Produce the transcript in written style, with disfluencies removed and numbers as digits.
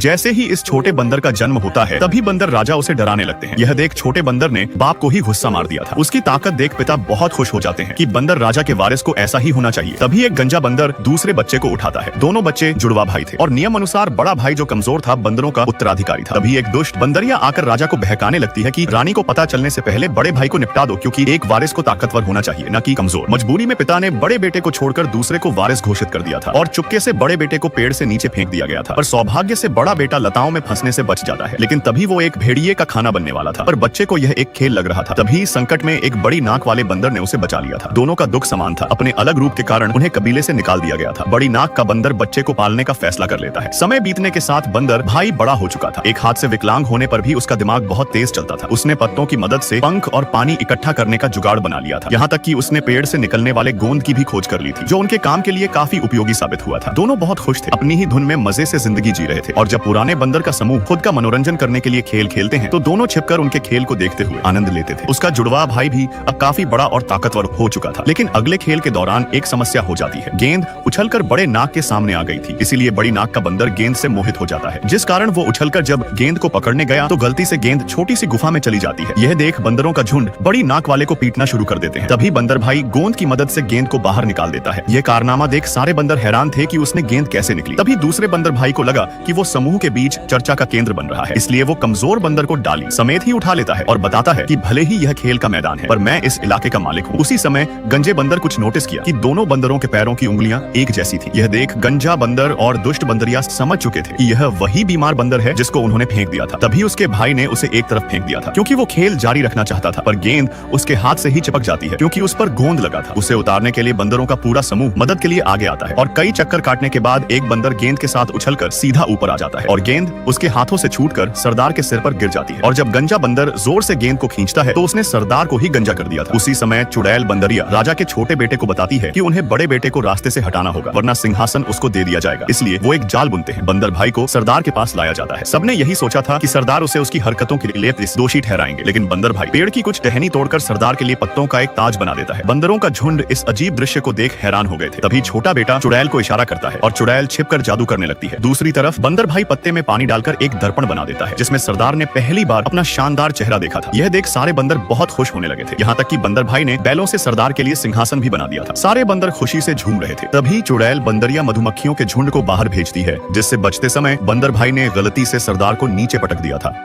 जैसे ही इस छोटे बंदर का जन्म होता है तभी बंदर राजा उसे डराने लगते हैं। यह देख छोटे बंदर ने बाप को ही गुस्सा मार दिया था। उसकी ताकत देख पिता बहुत खुश हो जाते हैं कि बंदर राजा के वारिस को ऐसा ही होना चाहिए। तभी एक गंजा बंदर दूसरे बच्चे को उठाता है। दोनों बच्चे जुड़वा भाई थे और नियम अनुसार बड़ा भाई जो कमजोर था बंदरों का उत्तराधिकारी था। तभी एक दुष्ट बंदरिया आकर राजा को बहकाने लगती है कि रानी को पता चलने से पहले बड़े भाई को निपटा दो, क्योंकि एक वारिस को ताकतवर होना चाहिए न कि कमजोर। मजबूरी में पिता ने बड़े बेटे को छोड़कर दूसरे को वारिस घोषित कर दिया था और चुपके से बड़े बेटे को पेड़ से नीचे फेंक दिया गया था। पर सौभाग्य से बड़ा बेटा लताओं में फंसने से बच जाता है, लेकिन तभी वो एक भेड़िए का खाना बनने वाला था। पर बच्चे को यह एक खेल लग रहा था। तभी संकट में एक बड़ी नाक वाले बंदर ने उसे बचा लिया था। दोनों का दुख समान था। अपने अलग रूप के कारण उन्हें कबीले से निकाल दिया गया था। बड़ी नाक का बंदर बच्चे को पालने का फैसला कर लेता है। समय बीतने के साथ बंदर भाई बड़ा हो चुका था। एक हाथ से विकलांग होने पर भी उसका दिमाग बहुत तेज चलता था। उसने पत्तों की मदद से पंख और पानी इकट्ठा करने का जुगाड़ बना लिया था। यहाँ तक कि उसने पेड़ से निकलने वाले गोंद की भी खोज कर ली थी, जो उनके काम के लिए काफी उपयोगी साबित हुआ था। दोनों बहुत खुश थे, अपनी ही धुन में मजे से जिंदगी जी रहे थे। और जब पुराने बंदर का समूह खुद का मनोरंजन करने के लिए खेल खेलते हैं तो दोनों छिपकर उनके खेल को देखते हुए आनंद लेते थे। उसका जुड़वा भाई भी अब काफी बड़ा और ताकतवर हो चुका था। लेकिन अगले खेल के दौरान एक समस्या हो जाती है। गेंद उछलकर बड़े नाक के सामने आ गई थी, इसीलिए बड़ी नाक का बंदर गेंद से मोहित हो जाता है, जिस कारण वो उछलकर जब गेंद को पकड़ने गया तो गलती से गेंद छोटी सी गुफा में चली जाती है। यह देख बंदरों का झुंड बड़ी नाक वाले को पीटना शुरू कर देते हैं। तभी बंदर भाई गोंद की मदद से गेंद को बाहर निकाल देता है। यह कारनामा देख सारे बंदर हैरान थे कि उसने गेंद कैसे निकली। तभी दूसरे बंदर भाई को लगा कि वो समूह के बीच चर्चा का केंद्र बन रहा है, इसलिए वो कमजोर बंदर को डाली समेत ही उठा लेता है और बताता है कि भले ही यह खेल का मैदान है पर मैं इस इलाके का मालिक हूँ। उसी समय गंजे बंदर कुछ नोटिस किया कि दोनों बंदरों के पैरों की उंगलियां एक जैसी थी। यह देख गंजा बंदर और दुष्ट बंदरिया समझ चुके थे कि यह वही बीमार बंदर है जिसको उन्होंने फेंक दिया था। तभी उसके भाई ने उसे एक तरफ फेंक दिया था, क्योंकि वो खेल जारी रखना चाहता था। पर गेंद उसके हाथ से ही चिपक जाती है, क्योंकि उस पर गोंद लगा था। उसे उतारने के लिए बंदरों का पूरा समूह मदद के लिए आगे आता है और कई चक्कर काटने के बाद एक बंदर गेंद के साथ उछलकर सीधा ऊपर आ जाता है और गेंद उसके हाथों से छूटकर सरदार के सिर पर गिर जाती है। और जब गंजा बंदर जोर से गेंद को खींचता है तो उसने सरदार को ही गंजा कर दिया था। उसी समय चुड़ैल बंदरिया राजा के छोटे बेटे को बताती है कि उन्हें बड़े बेटे को रास्ते से हटाना होगा, वरना सिंहासन उसको दे दिया जाएगा। इसलिए वो एक जाल बुनते हैं। बंदर भाई को सरदार के पास लाया जाता है। सबने यही सोचा था कि सरदार उसे उसकी हरकतों के लिए दोषी ठहराएंगे, लेकिन बंदर भाई पेड़ की कुछ टहनी तोड़कर सरदार के लिए पत्तों का एक ताज बना देता है। बंदरों का झुंड इस अजीब दृश्य को देख हैरान हो गए थे। तभी छोटा बेटा चुड़ैल को इशारा करता है और चुड़ैल छिपकर जादू करने लगती है। दूसरी तरफ बंदर भाई पत्ते में पानी डालकर एक दर्पण बना देता है, जिसमें सरदार ने पहली बार अपना शानदार चेहरा देखा था। यह देख सारे बंदर बहुत खुश होने लगे थे, यहाँ तक कि बंदर भाई ने बैलों से सरदार के लिए सिंहासन भी बना दिया था। सारे बंदर खुशी से झूम रहे थे। तभी चुड़ैल बंदरिया मधुमक्खियों के झुंड को बाहर भेजती है, जिससे बचते समय बंदर भाई ने गलती से सरदार को नीचे पटक दिया था।